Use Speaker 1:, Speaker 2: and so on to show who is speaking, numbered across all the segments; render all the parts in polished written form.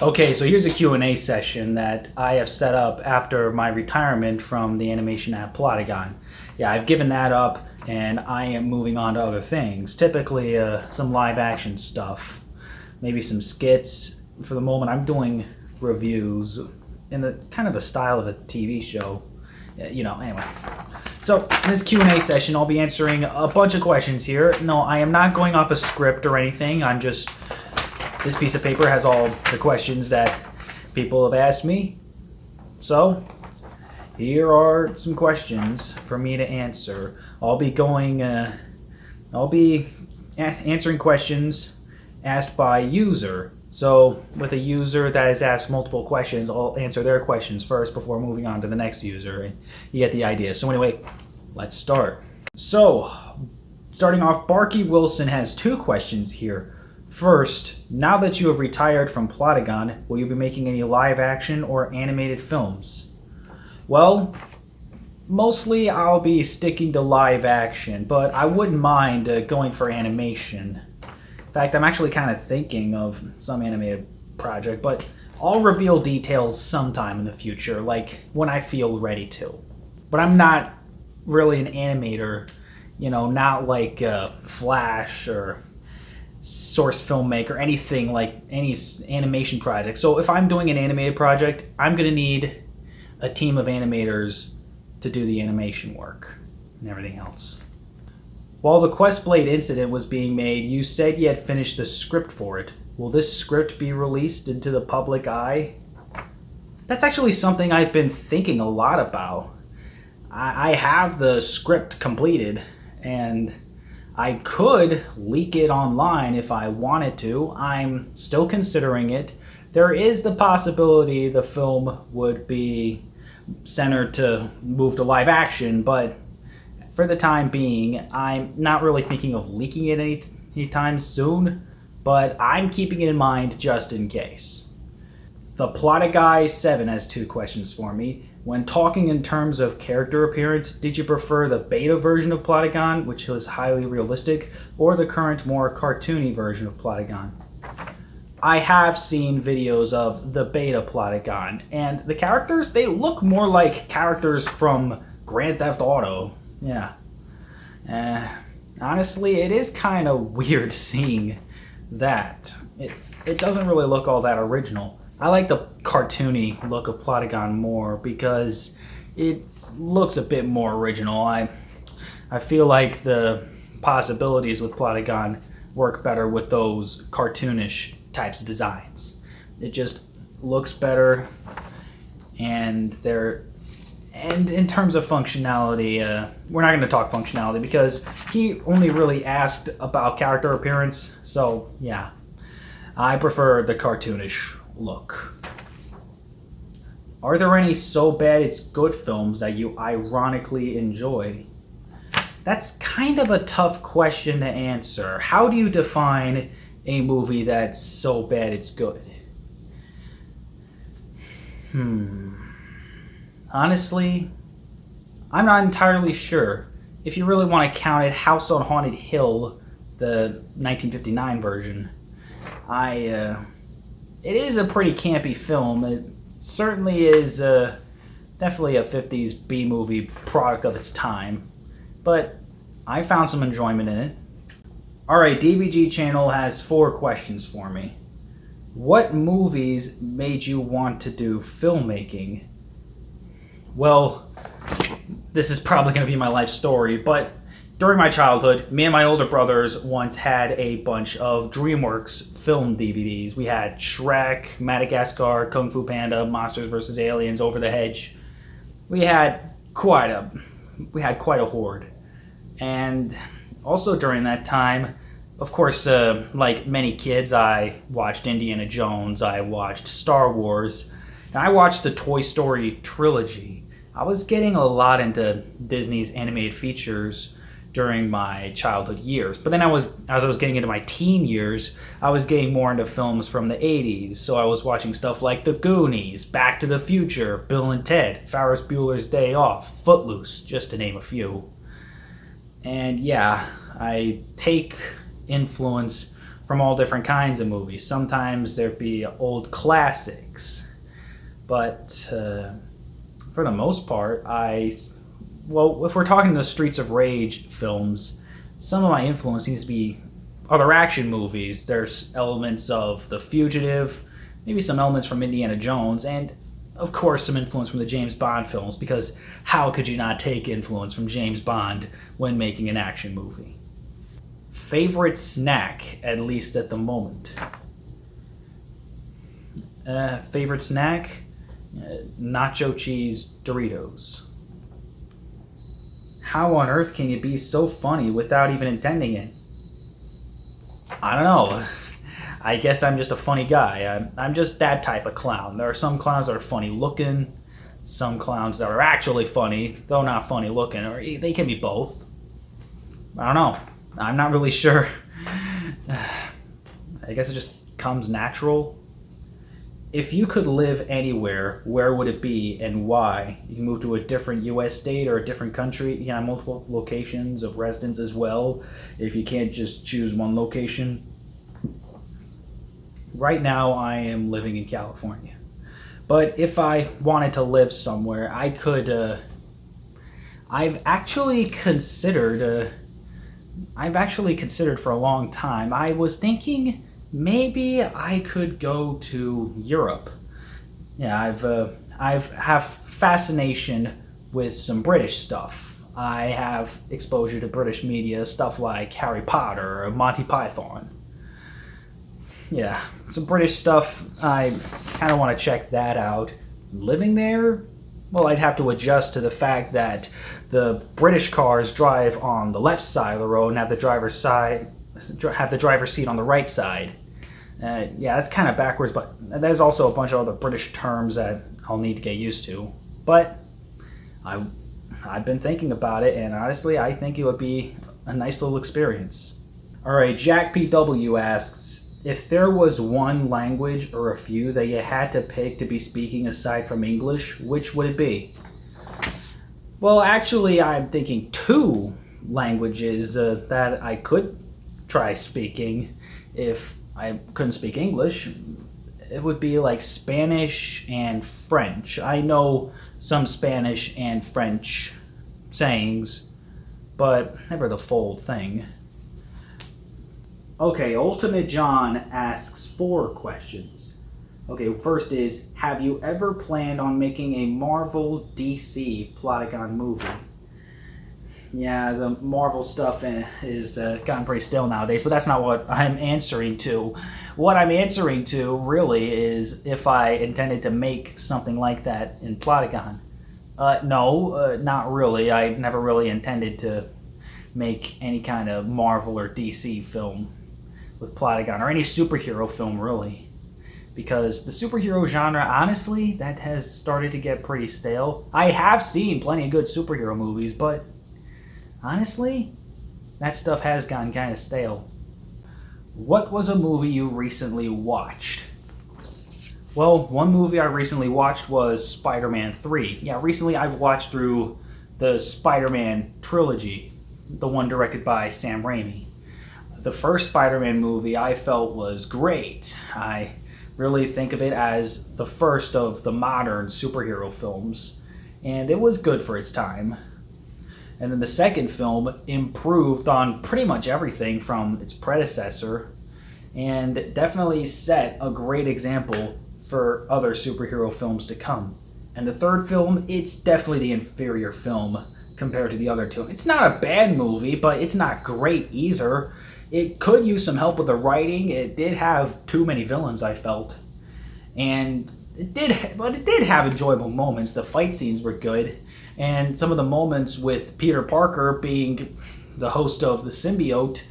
Speaker 1: Okay, so here's a Q&A session that I have set up after my retirement from the animation app Plotagon. Yeah, I've given that up and I am moving on to other things. Typically some live action stuff, maybe some skits. For the moment I'm doing reviews in the kind of the style of a TV show. Anyway. So in this Q&A session I'll be answering a bunch of questions here. No, I am not going off a script or anything. This piece of paper has all the questions that people have asked me. So here are some questions for me to answer. I'll be answering questions asked by user. So with a user that has asked multiple questions, I'll answer their questions first before moving on to the next user. And you get the idea. So anyway, let's start. So starting off, Barky Wilson has 2 questions here. First, now that you have retired from Plotagon, will you be making any live action or animated films? Well, mostly I'll be sticking to live action, but I wouldn't mind going for animation. In fact, I'm actually kind of thinking of some animated project, but I'll reveal details sometime in the future, like when I feel ready to. But I'm not really an animator, not like Flash or source filmmaker, anything like any animation project. So if I'm doing an animated project, I'm going to need a team of animators to do the animation work and everything else. While the Questblade incident was being made, you said you had finished the script for it. Will this script be released into the public eye? That's actually something I've been thinking a lot about. I have the script completed, and I could leak it online if I wanted to. I'm still considering it. There is the possibility the film would be centered to move to live action, but for the time being, I'm not really thinking of leaking it anytime soon, but I'm keeping it in mind just in case. The Plotagon 7 has 2 questions for me. When talking in terms of character appearance, did you prefer the beta version of Plotagon, which was highly realistic, or the current, more cartoony version of Plotagon? I have seen videos of the beta Plotagon, and the characters, they look more like characters from Grand Theft Auto. Yeah. Honestly, it is kind of weird seeing that. It doesn't really look all that original. I like the cartoony look of Plotagon more because it looks a bit more original. I feel like the possibilities with Plotagon work better with those cartoonish types of designs. It just looks better, and in terms of functionality, we're not going to talk functionality because he only really asked about character appearance. So yeah, I prefer the cartoonish look. Are there any so bad it's good films that you ironically enjoy? That's kind of a tough question to answer. How do you define a movie that's so bad it's good? Honestly, I'm not entirely sure. If you really want to count it, House on Haunted Hill, the 1959 version, it is a pretty campy film. It certainly is definitely a 50s B-movie product of its time, but I found some enjoyment in it. Alright, DBG Channel has 4 questions for me. What movies made you want to do filmmaking? Well, this is probably going to be my life story, but during my childhood, me and my older brothers once had a bunch of DreamWorks film DVDs. We had Shrek, Madagascar, Kung Fu Panda, Monsters vs. Aliens, Over the Hedge. We had quite a horde. And also during that time, of course, like many kids, I watched Indiana Jones, I watched Star Wars, and I watched the Toy Story trilogy. I was getting a lot into Disney's animated features during my childhood years. But then as I was getting into my teen years, I was getting more into films from the 80s. So I was watching stuff like The Goonies, Back to the Future, Bill and Ted, Ferris Bueller's Day Off, Footloose, just to name a few. And yeah, I take influence from all different kinds of movies. Sometimes there'd be old classics, but for the most part, well, if we're talking the Streets of Rage films, some of my influence seems to be other action movies. There's elements of The Fugitive, maybe some elements from Indiana Jones, and of course some influence from the James Bond films, because how could you not take influence from James Bond when making an action movie? Favorite snack, at least at the moment. Favorite snack? Nacho cheese Doritos. How on earth can you be so funny without even intending it? I don't know. I guess I'm just a funny guy. I'm just that type of clown. There are some clowns that are funny looking, some clowns that are actually funny, though not funny looking, or they can be both. I don't know. I'm not really sure. I guess it just comes natural. If you could live anywhere, where would it be and why? You can move to a different US state or a different country. You can have multiple locations of residence as well, if you can't just choose one location. Right now, I am living in California. But if I wanted to live somewhere, I could... I've actually considered for a long time. I was thinking maybe I could go to Europe. Yeah, I've have fascination with some British stuff. I have exposure to British media, stuff like Harry Potter or Monty Python. Yeah, some British stuff. I kind of want to check that out. Living there, well, I'd have to adjust to the fact that the British cars drive on the left side of the road and have the driver's seat on the right side. Yeah, that's kind of backwards, but there's also a bunch of other British terms that I'll need to get used to. But I've been thinking about it, and honestly, I think it would be a nice little experience. All right, Jack PW asks, if there was one language or a few that you had to pick to be speaking aside from English, which would it be? Well, actually, I'm thinking two languages that I could try speaking if I couldn't speak English. It would be like Spanish and French. I know some Spanish and French sayings, but never the full thing. Okay, Ultimate John asks 4 questions. Okay, first is, have you ever planned on making a Marvel DC Plotagon movie? Yeah, the Marvel stuff is gotten pretty stale nowadays, but that's not what I'm answering to. What I'm answering to, really, is if I intended to make something like that in Plotagon. No, not really. I never really intended to make any kind of Marvel or DC film with Plotagon, or any superhero film, really. Because the superhero genre, honestly, that has started to get pretty stale. I have seen plenty of good superhero movies, but honestly, that stuff has gotten kind of stale. What was a movie you recently watched? Well, one movie I recently watched was Spider-Man 3. Yeah, recently I've watched through the Spider-Man trilogy, the one directed by Sam Raimi. The first Spider-Man movie I felt was great. I really think of it as the first of the modern superhero films, and it was good for its time. And then the second film improved on pretty much everything from its predecessor, and definitely set a great example for other superhero films to come. And the third film, it's definitely the inferior film compared to the other two. It's not a bad movie, but it's not great either. It could use some help with the writing. It did have too many villains, I felt. And it did have enjoyable moments. The fight scenes were good. And some of the moments with Peter Parker being the host of the symbiote,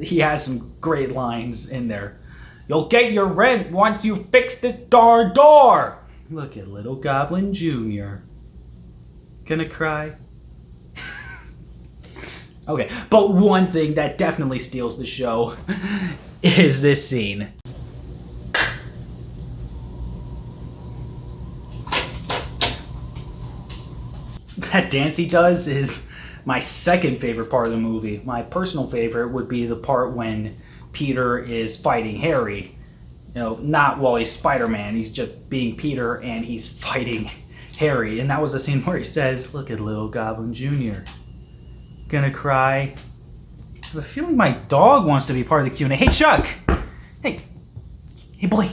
Speaker 1: he has some great lines in there. You'll get your rent once you fix this darn door. Look at little Goblin Jr. Gonna cry? Okay, but one thing that definitely steals the show is this scene. That dance he does is my second favorite part of the movie. My personal favorite would be the part when Peter is fighting Harry. You know, not while he's Spider-Man. He's just being Peter and he's fighting Harry. And that was the scene where he says, "Look at little Goblin Jr. Gonna cry." I have a feeling my dog wants to be part of the Q&A. Hey, Chuck! Hey boy,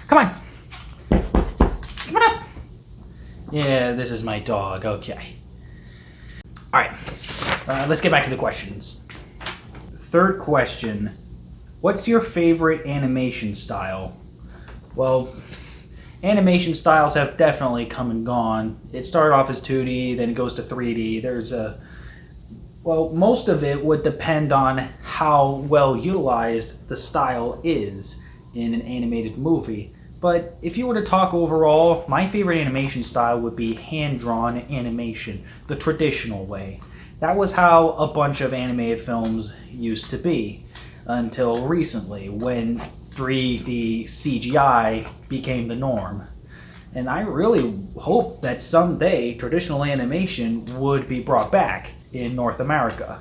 Speaker 1: come on. Come on up. Yeah, this is my dog. Okay. All right, let's get back to the questions. Third question, what's your favorite animation style? Well, animation styles have definitely come and gone. It started off as 2D, then it goes to 3D. Well, most of it would depend on how well utilized the style is in an animated movie. But if you were to talk overall, my favorite animation style would be hand-drawn animation, the traditional way. That was how a bunch of animated films used to be, until recently, when 3D CGI became the norm. And I really hope that someday traditional animation would be brought back in North America.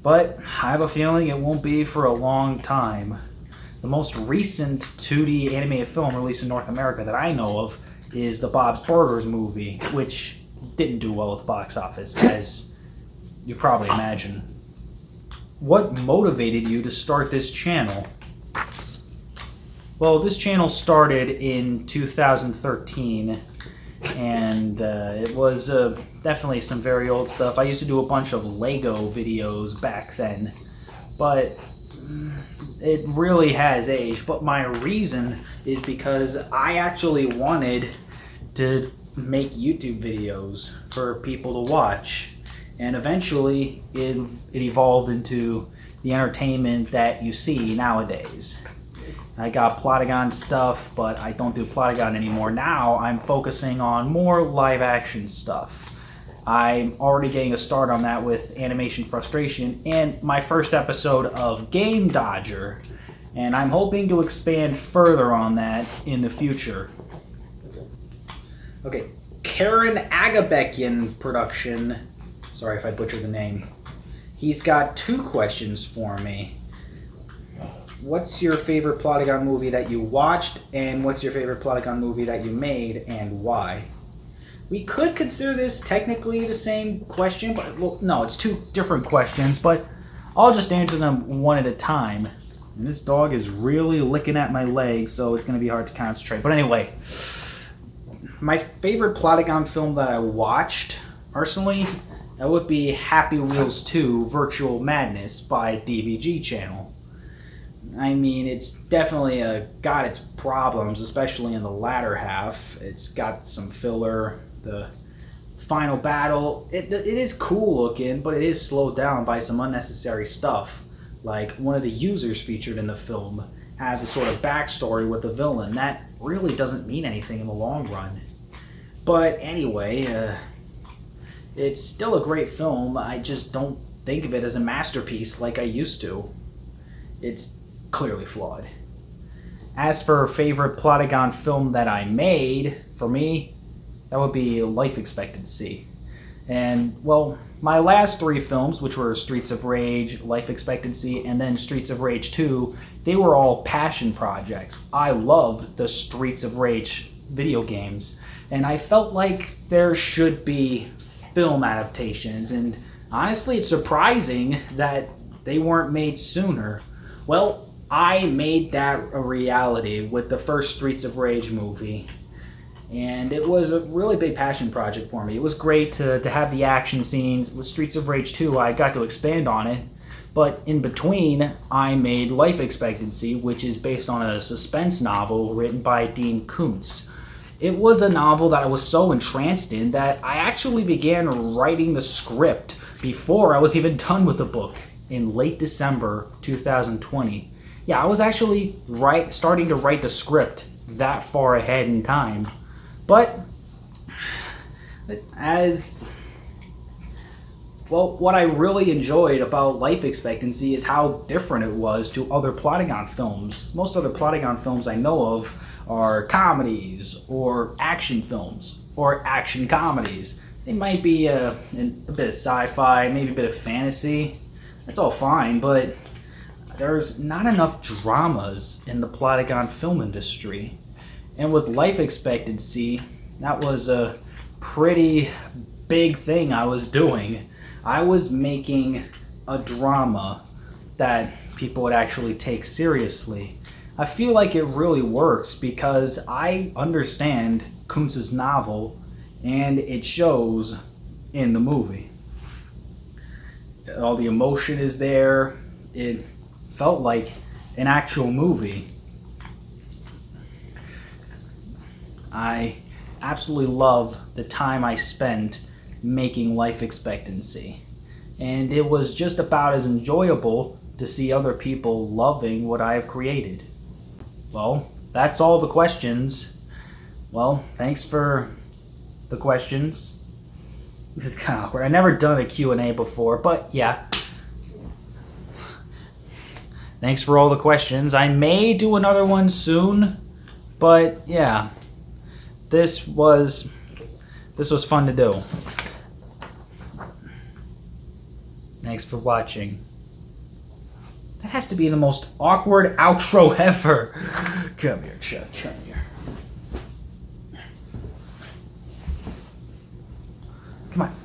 Speaker 1: But I have a feeling it won't be for a long time. The most recent 2D animated film released in North America that I know of is the Bob's Burgers movie, which didn't do well at the box office, as you probably imagine. What motivated you to start this channel? Well, this channel started in 2013, and it was definitely some very old stuff. I used to do a bunch of Lego videos back then, but it really has aged. But my reason is because I actually wanted to make YouTube videos for people to watch, and eventually it evolved into the entertainment that you see nowadays. I got Plotagon stuff, but I don't do Plotagon anymore. Now I'm focusing on more live action stuff. I'm already getting a start on that with Animation Frustration and my first episode of Game Dodger, and I'm hoping to expand further on that in the future. Okay, Karen Agabekian production. Sorry if I butchered the name. He's got 2 questions for me. What's your favorite Plotagon movie that you watched, and what's your favorite Plotagon movie that you made, and why? We could consider this technically the same question, but well, no, it's 2 different questions, but I'll just answer them one at a time. And this dog is really licking at my leg, so it's going to be hard to concentrate. But anyway, my favorite Plotagon film that I watched, personally, that would be Happy Wheels 2 Virtual Madness by DBG Channel. I mean, it's definitely got its problems, especially in the latter half. It's got some filler. The final battle, it is cool looking, but it is slowed down by some unnecessary stuff. Like, one of the users featured in the film has a sort of backstory with the villain. That really doesn't mean anything in the long run. But anyway, it's still a great film. I just don't think of it as a masterpiece like I used to. It's clearly flawed. As for favorite Plotagon film that I made, for me, that would be Life Expectancy. And, well, my last 3 films, which were Streets of Rage, Life Expectancy, and then Streets of Rage 2, they were all passion projects. I loved the Streets of Rage video games, and I felt like there should be film adaptations, and honestly, it's surprising that they weren't made sooner. Well, I made that a reality with the first Streets of Rage movie, and it was a really big passion project for me. It was great to have the action scenes. With Streets of Rage 2, I got to expand on it, but in between, I made Life Expectancy, which is based on a suspense novel written by Dean Koontz. It was a novel that I was so entranced in that I actually began writing the script before I was even done with the book in late December 2020. Yeah, I was actually starting to write the script that far ahead in time. But what I really enjoyed about Life Expectancy is how different it was to other Plotagon films. Most other Plotagon films I know of are comedies or action films or action comedies. They might be a bit of sci-fi, maybe a bit of fantasy. That's all fine, but there's not enough dramas in the Plotagon film industry. And with life expectancy, that was a pretty big thing I was doing. I was making a drama that people would actually take seriously. I feel like it really works because I understand Kuntz's novel and it shows in the movie. All the emotion is there. It felt like an actual movie. I absolutely love the time I spent making Life Expectancy. And it was just about as enjoyable to see other people loving what I have created. Well, that's all the questions. Well, thanks for the questions. This is kind of awkward. I've never done a Q&A before, but yeah. Thanks for all the questions. I may do another one soon, but yeah. This was fun to do. Thanks for watching. That has to be the most awkward outro ever. Come here, Chuck. Come here. Come on.